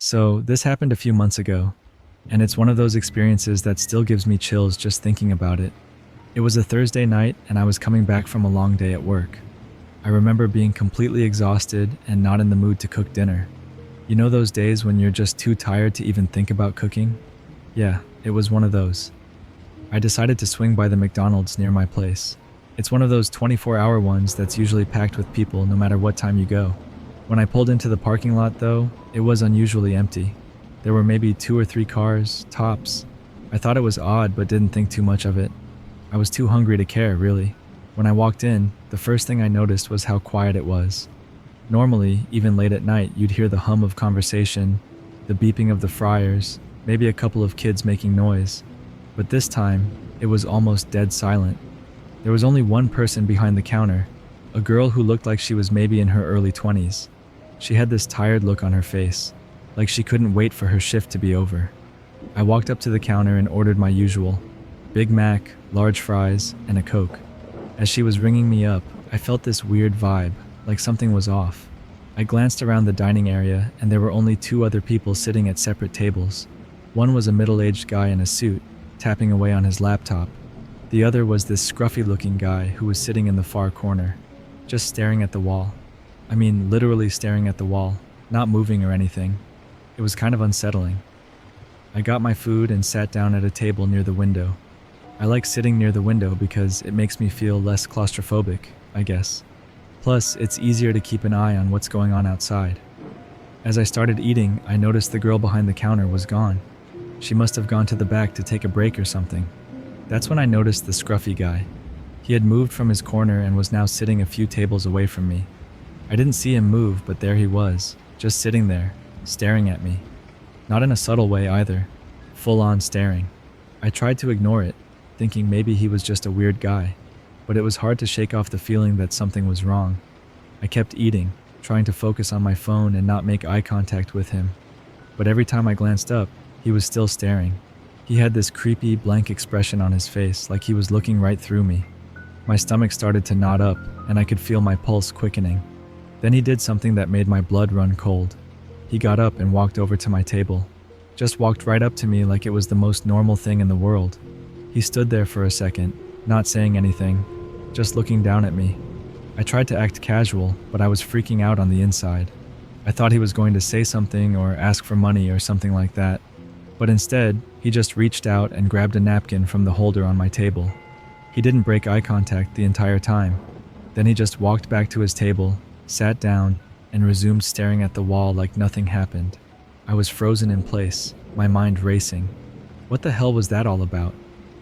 So, this happened a few months ago, and it's one of those experiences that still gives me chills just thinking about it. It was a Thursday night, and I was coming back from a long day at work. I remember being completely exhausted and not in the mood to cook dinner. You know those days when you're just too tired to even think about cooking? Yeah, it was one of those. I decided to swing by the McDonald's near my place. It's one of those 24-hour ones that's usually packed with people no matter what time you go. When I pulled into the parking lot, though, it was unusually empty. There were maybe 2 or 3 cars, tops. I thought it was odd, but didn't think too much of it. I was too hungry to care, really. When I walked in, the first thing I noticed was how quiet it was. Normally, even late at night, you'd hear the hum of conversation, the beeping of the fryers, maybe a couple of kids making noise. But this time, it was almost dead silent. There was only one person behind the counter, a girl who looked like she was maybe in her early 20s. She had this tired look on her face, like she couldn't wait for her shift to be over. I walked up to the counter and ordered my usual, Big Mac, large fries, and a Coke. As she was ringing me up, I felt this weird vibe, like something was off. I glanced around the dining area and there were only two other people sitting at separate tables. One was a middle-aged guy in a suit, tapping away on his laptop. The other was this scruffy-looking guy who was sitting in the far corner, just staring at the wall. I mean, literally staring at the wall, not moving or anything. It was kind of unsettling. I got my food and sat down at a table near the window. I like sitting near the window because it makes me feel less claustrophobic, I guess. Plus, it's easier to keep an eye on what's going on outside. As I started eating, I noticed the girl behind the counter was gone. She must have gone to the back to take a break or something. That's when I noticed the scruffy guy. He had moved from his corner and was now sitting a few tables away from me. I didn't see him move, but there he was, just sitting there, staring at me. Not in a subtle way either, full-on staring. I tried to ignore it, thinking maybe he was just a weird guy, but it was hard to shake off the feeling that something was wrong. I kept eating, trying to focus on my phone and not make eye contact with him. But every time I glanced up, he was still staring. He had this creepy, blank expression on his face, like he was looking right through me. My stomach started to knot up, and I could feel my pulse quickening. Then he did something that made my blood run cold. He got up and walked over to my table. Just walked right up to me like it was the most normal thing in the world. He stood there for a second, not saying anything, just looking down at me. I tried to act casual, but I was freaking out on the inside. I thought he was going to say something or ask for money or something like that. But instead, he just reached out and grabbed a napkin from the holder on my table. He didn't break eye contact the entire time. Then he just walked back to his table, sat down, and resumed staring at the wall like nothing happened. I was frozen in place, my mind racing. What the hell was that all about?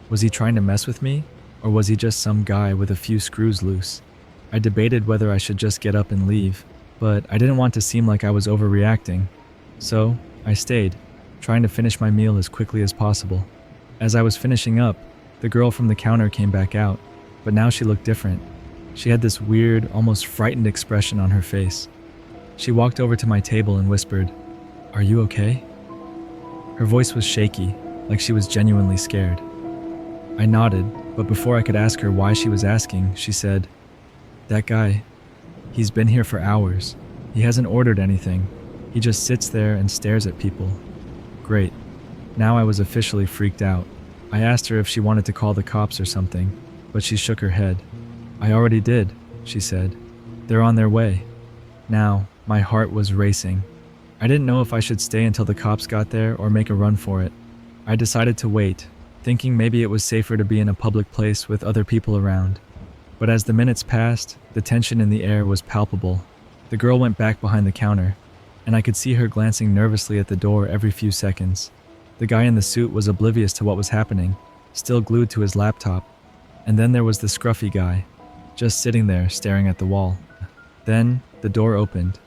Was he trying to mess with me? Or was he just some guy with a few screws loose? I debated whether I should just get up and leave, but I didn't want to seem like I was overreacting. So, I stayed, trying to finish my meal as quickly as possible. As I was finishing up, the girl from the counter came back out, but now she looked different. She had this weird, almost frightened expression on her face. She walked over to my table and whispered, "Are you okay?" Her voice was shaky, like she was genuinely scared. I nodded, but before I could ask her why she was asking, she said, "That guy, he's been here for hours. He hasn't ordered anything. He just sits there and stares at people." Great. Now I was officially freaked out. I asked her if she wanted to call the cops or something, but she shook her head. "I already did," she said. "They're on their way." Now, my heart was racing. I didn't know if I should stay until the cops got there or make a run for it. I decided to wait, thinking maybe it was safer to be in a public place with other people around. But as the minutes passed, the tension in the air was palpable. The girl went back behind the counter, and I could see her glancing nervously at the door every few seconds. The guy in the suit was oblivious to what was happening, still glued to his laptop. And then there was the scruffy guy, just sitting there staring at the wall. Then, the door opened,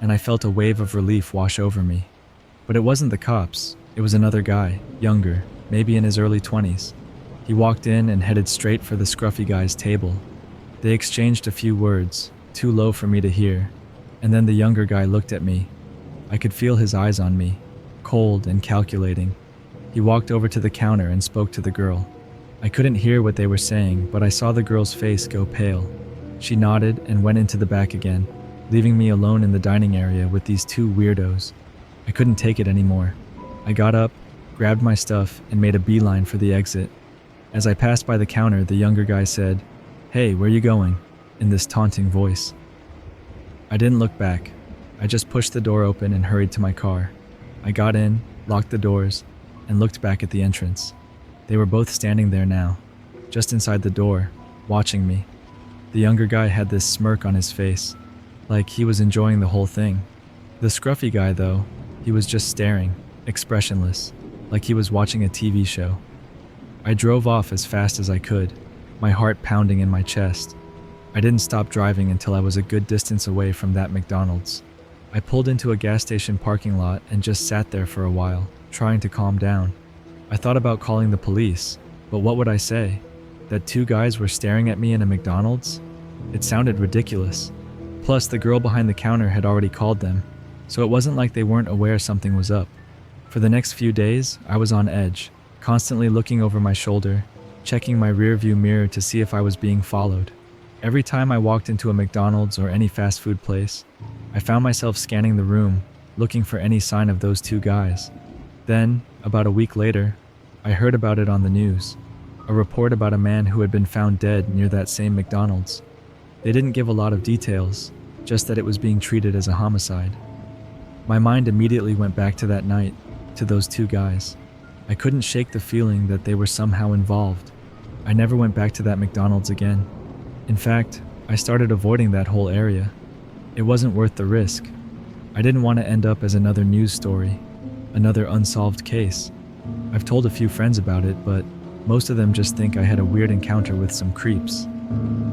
and I felt a wave of relief wash over me. But it wasn't the cops, it was another guy, younger, maybe in his early 20s. He walked in and headed straight for the scruffy guy's table. They exchanged a few words, too low for me to hear, and then the younger guy looked at me. I could feel his eyes on me, cold and calculating. He walked over to the counter and spoke to the girl. I couldn't hear what they were saying, but I saw the girl's face go pale. She nodded and went into the back again, leaving me alone in the dining area with these two weirdos. I couldn't take it anymore. I got up, grabbed my stuff, and made a beeline for the exit. As I passed by the counter, the younger guy said, "Hey, where you going?" in this taunting voice. I didn't look back. I just pushed the door open and hurried to my car. I got in, locked the doors, and looked back at the entrance. They were both standing there now, just inside the door, watching me. The younger guy had this smirk on his face, like he was enjoying the whole thing. The scruffy guy, though, he was just staring, expressionless, like he was watching a TV show. I drove off as fast as I could, my heart pounding in my chest. I didn't stop driving until I was a good distance away from that McDonald's. I pulled into a gas station parking lot and just sat there for a while, trying to calm down. I thought about calling the police, but what would I say? That two guys were staring at me in a McDonald's? It sounded ridiculous. Plus, the girl behind the counter had already called them, so it wasn't like they weren't aware something was up. For the next few days, I was on edge, constantly looking over my shoulder, checking my rearview mirror to see if I was being followed. Every time I walked into a McDonald's or any fast food place, I found myself scanning the room, looking for any sign of those two guys. Then, about a week later, I heard about it on the news. A report about a man who had been found dead near that same McDonald's. They didn't give a lot of details, just that it was being treated as a homicide. My mind immediately went back to that night, to those two guys. I couldn't shake the feeling that they were somehow involved. I never went back to that McDonald's again. In fact, I started avoiding that whole area. It wasn't worth the risk. I didn't want to end up as another news story, another unsolved case. I've told a few friends about it, but most of them just think I had a weird encounter with some creeps.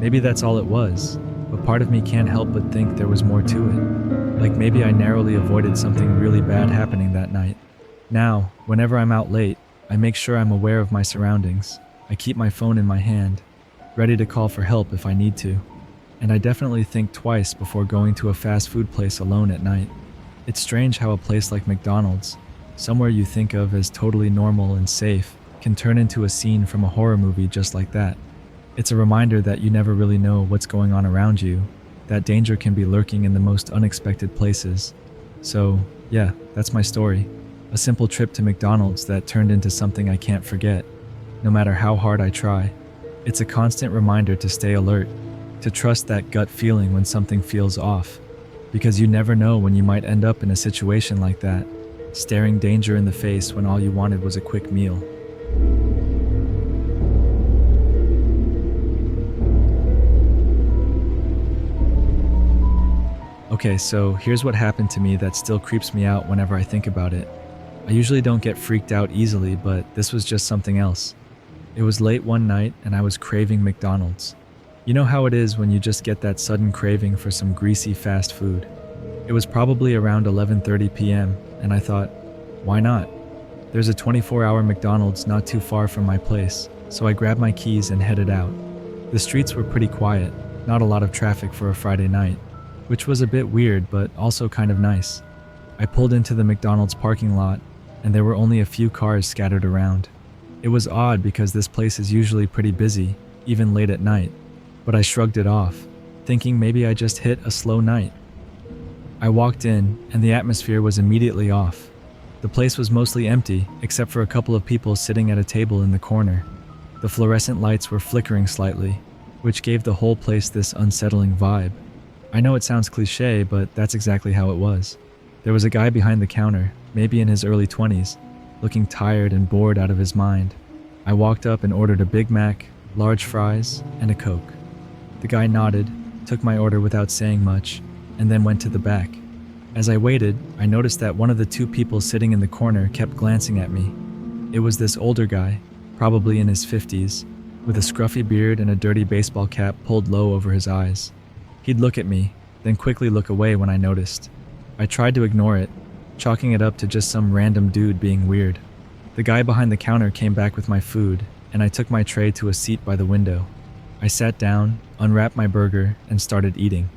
Maybe that's all it was, but part of me can't help but think there was more to it. Like maybe I narrowly avoided something really bad happening that night. Now, whenever I'm out late, I make sure I'm aware of my surroundings. I keep my phone in my hand, ready to call for help if I need to. And I definitely think twice before going to a fast food place alone at night. It's strange how a place like McDonald's, somewhere you think of as totally normal and safe, can turn into a scene from a horror movie just like that. It's a reminder that you never really know what's going on around you, that danger can be lurking in the most unexpected places. So, yeah, that's my story. A simple trip to McDonald's that turned into something I can't forget, no matter how hard I try. It's a constant reminder to stay alert, to trust that gut feeling when something feels off, because you never know when you might end up in a situation like that, staring danger in the face when all you wanted was a quick meal. Okay, so here's what happened to me that still creeps me out whenever I think about it. I usually don't get freaked out easily, but this was just something else. It was late one night and I was craving McDonald's. You know how it is when you just get that sudden craving for some greasy fast food. It was probably around 11:30 p.m. and I thought, why not? There's a 24-hour McDonald's not too far from my place, so I grabbed my keys and headed out. The streets were pretty quiet, not a lot of traffic for a Friday night, which was a bit weird but also kind of nice. I pulled into the McDonald's parking lot and there were only a few cars scattered around. It was odd because this place is usually pretty busy, even late at night, but I shrugged it off, thinking maybe I just hit a slow night. I walked in and the atmosphere was immediately off. The place was mostly empty except for a couple of people sitting at a table in the corner. The fluorescent lights were flickering slightly, which gave the whole place this unsettling vibe. I know it sounds cliche, but that's exactly how it was. There was a guy behind the counter, maybe in his early 20s, looking tired and bored out of his mind. I walked up and ordered a Big Mac, large fries, and a Coke. The guy nodded, took my order without saying much, and then went to the back. As I waited, I noticed that one of the two people sitting in the corner kept glancing at me. It was this older guy, probably in his 50s, with a scruffy beard and a dirty baseball cap pulled low over his eyes. He'd look at me, then quickly look away when I noticed. I tried to ignore it, chalking it up to just some random dude being weird. The guy behind the counter came back with my food, and I took my tray to a seat by the window. I sat down, unwrapped my burger, and started eating.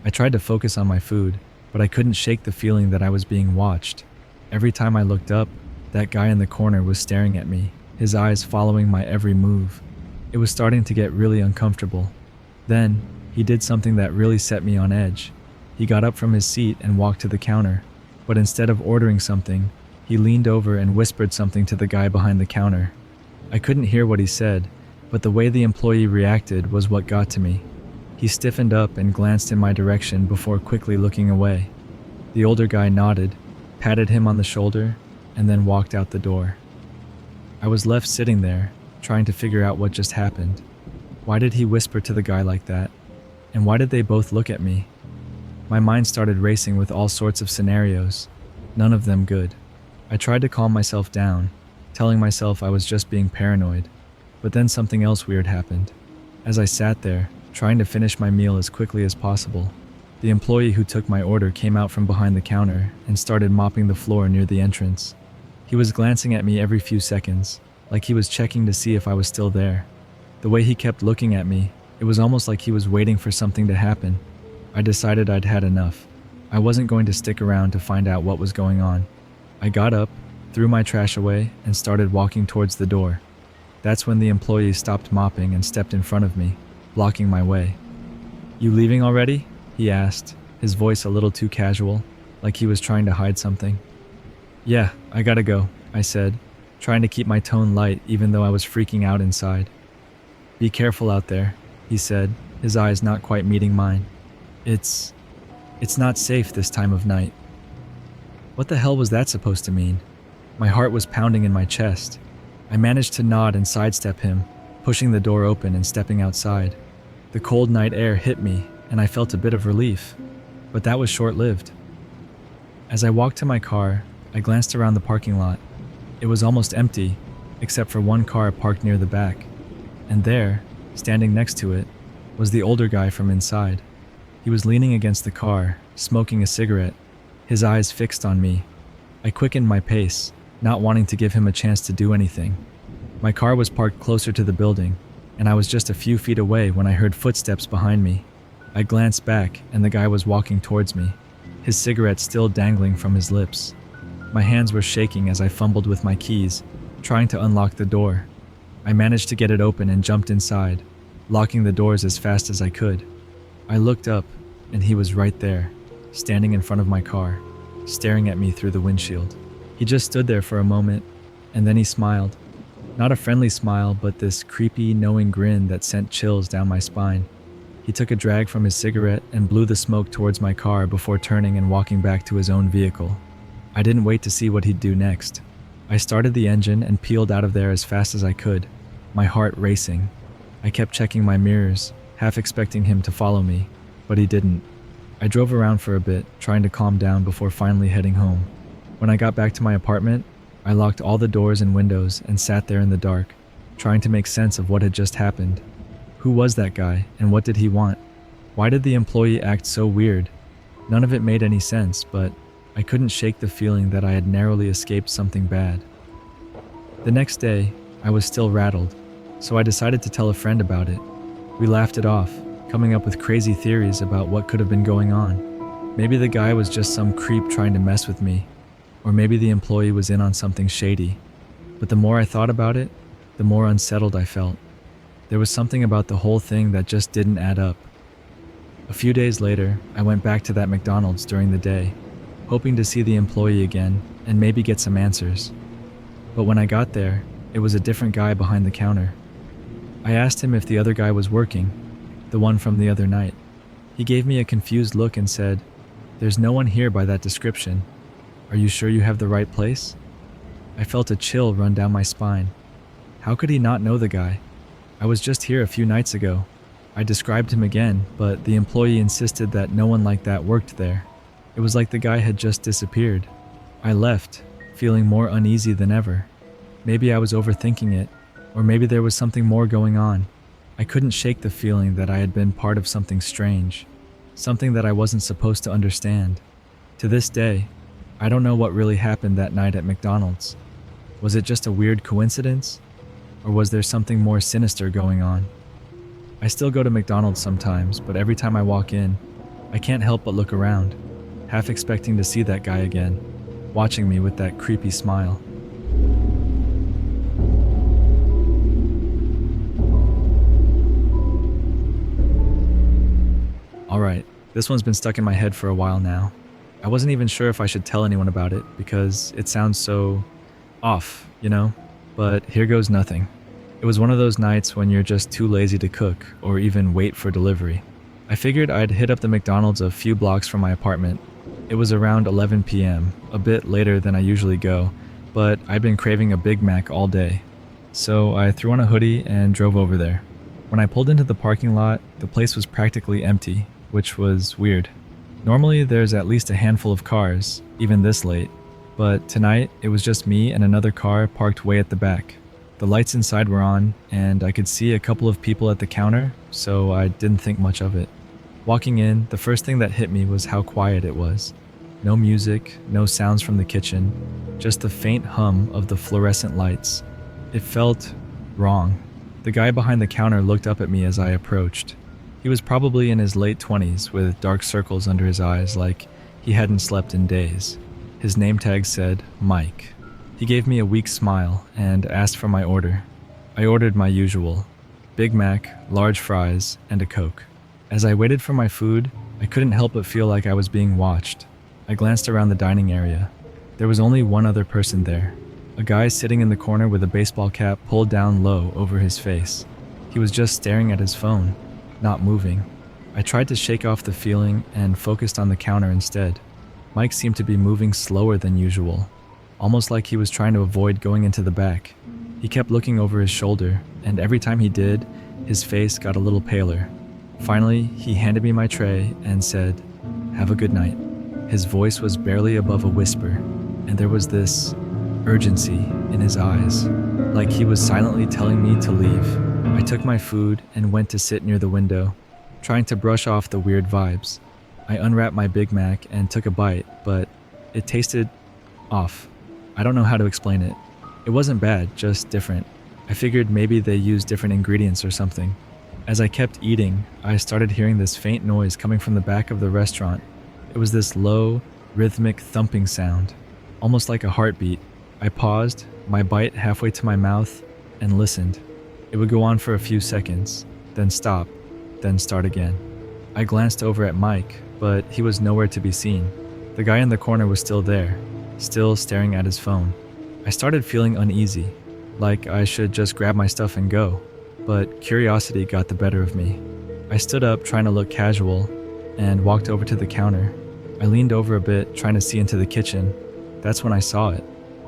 I tried to focus on my food, but I couldn't shake the feeling that I was being watched. Every time I looked up, that guy in the corner was staring at me, his eyes following my every move. It was starting to get really uncomfortable. Then, he did something that really set me on edge. He got up from his seat and walked to the counter. But instead of ordering something, he leaned over and whispered something to the guy behind the counter. I couldn't hear what he said, but the way the employee reacted was what got to me. He stiffened up and glanced in my direction before quickly looking away. The older guy nodded, patted him on the shoulder, and then walked out the door. I was left sitting there, trying to figure out what just happened. Why did he whisper to the guy like that? And why did they both look at me? My mind started racing with all sorts of scenarios, none of them good. I tried to calm myself down, telling myself I was just being paranoid, but then something else weird happened. As I sat there, trying to finish my meal as quickly as possible, the employee who took my order came out from behind the counter and started mopping the floor near the entrance. He was glancing at me every few seconds, like he was checking to see if I was still there. The way he kept looking at me, it was almost like he was waiting for something to happen. I decided I'd had enough. I wasn't going to stick around to find out what was going on. I got up, threw my trash away, and started walking towards the door. That's when the employee stopped mopping and stepped in front of me, blocking my way. "You leaving already?" he asked, his voice a little too casual, like he was trying to hide something. "Yeah, I gotta go," I said, trying to keep my tone light even though I was freaking out inside. "Be careful out there," he said, his eyes not quite meeting mine. It's not safe this time of night." What the hell was that supposed to mean? My heart was pounding in my chest. I managed to nod and sidestep him, pushing the door open and stepping outside. The cold night air hit me, and I felt a bit of relief, but that was short-lived. As I walked to my car, I glanced around the parking lot. It was almost empty, except for one car parked near the back. And there, standing next to it, was the older guy from inside. He was leaning against the car, smoking a cigarette, his eyes fixed on me. I quickened my pace, not wanting to give him a chance to do anything. My car was parked closer to the building, and I was just a few feet away when I heard footsteps behind me. I glanced back, and the guy was walking towards me, his cigarette still dangling from his lips. My hands were shaking as I fumbled with my keys, trying to unlock the door. I managed to get it open and jumped inside, locking the doors as fast as I could. I looked up, and he was right there, standing in front of my car, staring at me through the windshield. He just stood there for a moment, and then he smiled. Not a friendly smile, but this creepy, knowing grin that sent chills down my spine. He took a drag from his cigarette and blew the smoke towards my car before turning and walking back to his own vehicle. I didn't wait to see what he'd do next. I started the engine and peeled out of there as fast as I could, my heart racing. I kept checking my mirrors, half expecting him to follow me, but he didn't. I drove around for a bit, trying to calm down before finally heading home. When I got back to my apartment, I locked all the doors and windows and sat there in the dark, trying to make sense of what had just happened. Who was that guy, and what did he want? Why did the employee act so weird? None of it made any sense, but I couldn't shake the feeling that I had narrowly escaped something bad. The next day, I was still rattled, so I decided to tell a friend about it. We laughed it off, coming up with crazy theories about what could have been going on. Maybe the guy was just some creep trying to mess with me, or maybe the employee was in on something shady. But the more I thought about it, the more unsettled I felt. There was something about the whole thing that just didn't add up. A few days later, I went back to that McDonald's during the day, hoping to see the employee again and maybe get some answers. But when I got there, it was a different guy behind the counter. I asked him if the other guy was working, the one from the other night. He gave me a confused look and said, "There's no one here by that description. Are you sure you have the right place?" I felt a chill run down my spine. How could he not know the guy? I was just here a few nights ago. I described him again, but the employee insisted that no one like that worked there. It was like the guy had just disappeared. I left, feeling more uneasy than ever. Maybe I was overthinking it, or maybe there was something more going on. I couldn't shake the feeling that I had been part of something strange, something that I wasn't supposed to understand. To this day, I don't know what really happened that night at McDonald's. Was it just a weird coincidence? Or was there something more sinister going on? I still go to McDonald's sometimes, but every time I walk in, I can't help but look around, half expecting to see that guy again, watching me with that creepy smile. Alright, this one's been stuck in my head for a while now. I wasn't even sure if I should tell anyone about it because it sounds so off, you know? But here goes nothing. It was one of those nights when you're just too lazy to cook or even wait for delivery. I figured I'd hit up the McDonald's a few blocks from my apartment. It was around 11 p.m., a bit later than I usually go, but I'd been craving a Big Mac all day. So I threw on a hoodie and drove over there. When I pulled into the parking lot, the place was practically empty, which was weird. Normally there's at least a handful of cars, even this late, but tonight it was just me and another car parked way at the back. The lights inside were on, and I could see a couple of people at the counter, so I didn't think much of it. Walking in, the first thing that hit me was how quiet it was. No music, no sounds from the kitchen, just the faint hum of the fluorescent lights. It felt wrong. The guy behind the counter looked up at me as I approached. He was probably in his late 20s with dark circles under his eyes like he hadn't slept in days. His name tag said Mike. He gave me a weak smile and asked for my order. I ordered my usual, Big Mac, large fries, and a Coke. As I waited for my food, I couldn't help but feel like I was being watched. I glanced around the dining area. There was only one other person there, a guy sitting in the corner with a baseball cap pulled down low over his face. He was just staring at his phone, not moving. I tried to shake off the feeling and focused on the counter instead. Mike seemed to be moving slower than usual, almost like he was trying to avoid going into the back. He kept looking over his shoulder, and every time he did, his face got a little paler. Finally, he handed me my tray and said, "Have a good night." His voice was barely above a whisper, and there was this urgency in his eyes, like he was silently telling me to leave. I took my food and went to sit near the window, trying to brush off the weird vibes. I unwrapped my Big Mac and took a bite, but it tasted off. I don't know how to explain it. It wasn't bad, just different. I figured maybe they used different ingredients or something. As I kept eating, I started hearing this faint noise coming from the back of the restaurant. It was this low, rhythmic thumping sound, almost like a heartbeat. I paused, my bite halfway to my mouth, and listened. It would go on for a few seconds, then stop, then start again. I glanced over at Mike, but he was nowhere to be seen. The guy in the corner was still there, still staring at his phone. I started feeling uneasy, like I should just grab my stuff and go, but curiosity got the better of me. I stood up trying to look casual and walked over to the counter. I leaned over a bit trying to see into the kitchen. That's when I saw it.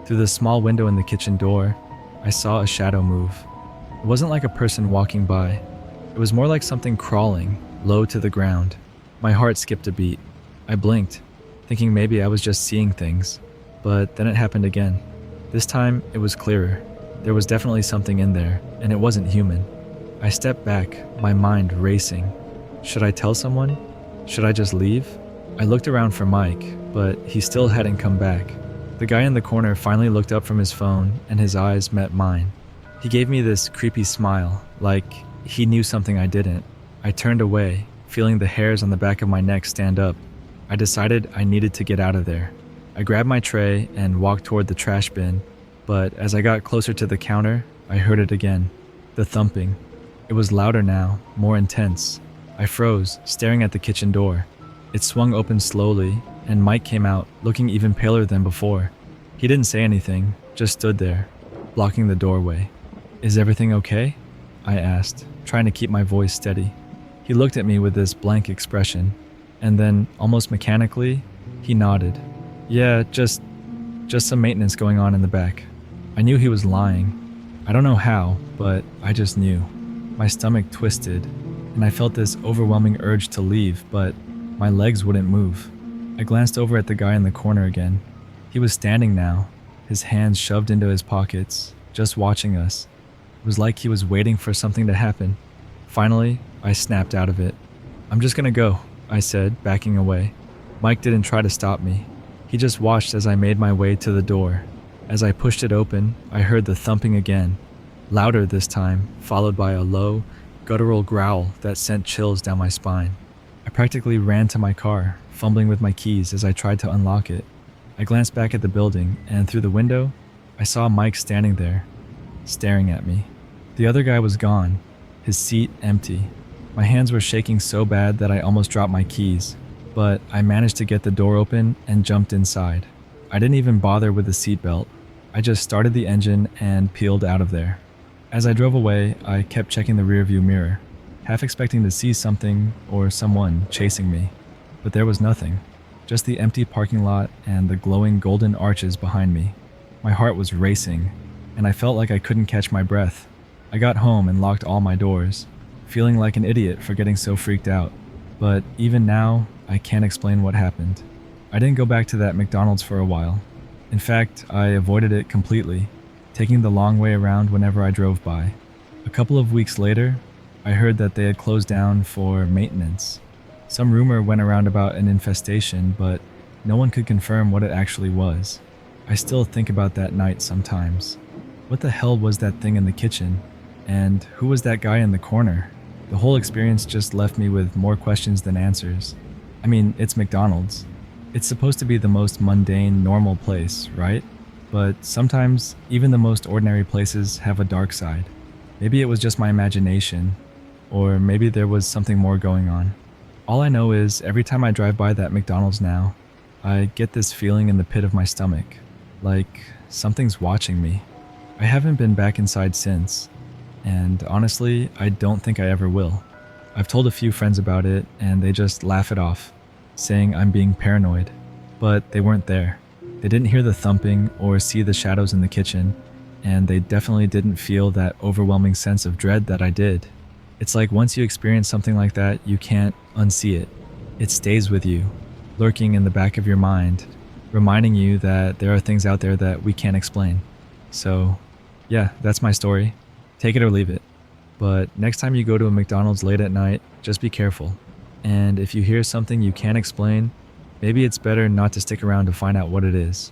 Through the small window in the kitchen door, I saw a shadow move. It wasn't like a person walking by. It was more like something crawling, low to the ground. My heart skipped a beat. I blinked, thinking maybe I was just seeing things. But then it happened again. This time, it was clearer. There was definitely something in there, and it wasn't human. I stepped back, my mind racing. Should I tell someone? Should I just leave? I looked around for Mike, but he still hadn't come back. The guy in the corner finally looked up from his phone, and his eyes met mine. He gave me this creepy smile, like he knew something I didn't. I turned away, feeling the hairs on the back of my neck stand up. I decided I needed to get out of there. I grabbed my tray and walked toward the trash bin, but as I got closer to the counter, I heard it again. The thumping. It was louder now, more intense. I froze, staring at the kitchen door. It swung open slowly, and Mike came out, looking even paler than before. He didn't say anything, just stood there, blocking the doorway. "Is everything okay?" I asked, trying to keep my voice steady. He looked at me with this blank expression, and then, almost mechanically, he nodded. "Yeah, just some maintenance going on in the back." I knew he was lying. I don't know how, but I just knew. My stomach twisted, and I felt this overwhelming urge to leave, but my legs wouldn't move. I glanced over at the guy in the corner again. He was standing now, his hands shoved into his pockets, just watching us. It was like he was waiting for something to happen. Finally, I snapped out of it. "I'm just gonna go," I said, backing away. Mike didn't try to stop me. He just watched as I made my way to the door. As I pushed it open, I heard the thumping again, louder this time, followed by a low, guttural growl that sent chills down my spine. I practically ran to my car, fumbling with my keys as I tried to unlock it. I glanced back at the building, and through the window, I saw Mike standing there, staring at me. The other guy was gone, his seat empty. My hands were shaking so bad that I almost dropped my keys. but I managed to get the door open and jumped inside. I didn't even bother with the seatbelt. I just started the engine and peeled out of there. As I drove away, I kept checking the rearview mirror, half expecting to see something or someone chasing me. But there was nothing, just the empty parking lot and the glowing golden arches behind me. My heart was racing, and I felt like I couldn't catch my breath. I got home and locked all my doors, feeling like an idiot for getting so freaked out. But even now, I can't explain what happened. I didn't go back to that McDonald's for a while. In fact, I avoided it completely, taking the long way around whenever I drove by. A couple of weeks later, I heard that they had closed down for maintenance. Some rumor went around about an infestation, but no one could confirm what it actually was. I still think about that night sometimes. What the hell was that thing in the kitchen? And who was that guy in the corner? The whole experience just left me with more questions than answers. I mean, it's McDonald's. It's supposed to be the most mundane, normal place, right? But sometimes, even the most ordinary places have a dark side. Maybe it was just my imagination, or maybe there was something more going on. All I know is every time I drive by that McDonald's now, I get this feeling in the pit of my stomach, like something's watching me. I haven't been back inside since, and honestly, I don't think I ever will. I've told a few friends about it, and they just laugh it off, saying I'm being paranoid, but they weren't there. They didn't hear the thumping or see the shadows in the kitchen, and they definitely didn't feel that overwhelming sense of dread that I did. It's like once you experience something like that, you can't unsee it. It stays with you, lurking in the back of your mind, reminding you that there are things out there that we can't explain. So, yeah, that's my story. Take it or leave it. But next time you go to a McDonald's late at night, just be careful. And if you hear something you can't explain, maybe it's better not to stick around to find out what it is.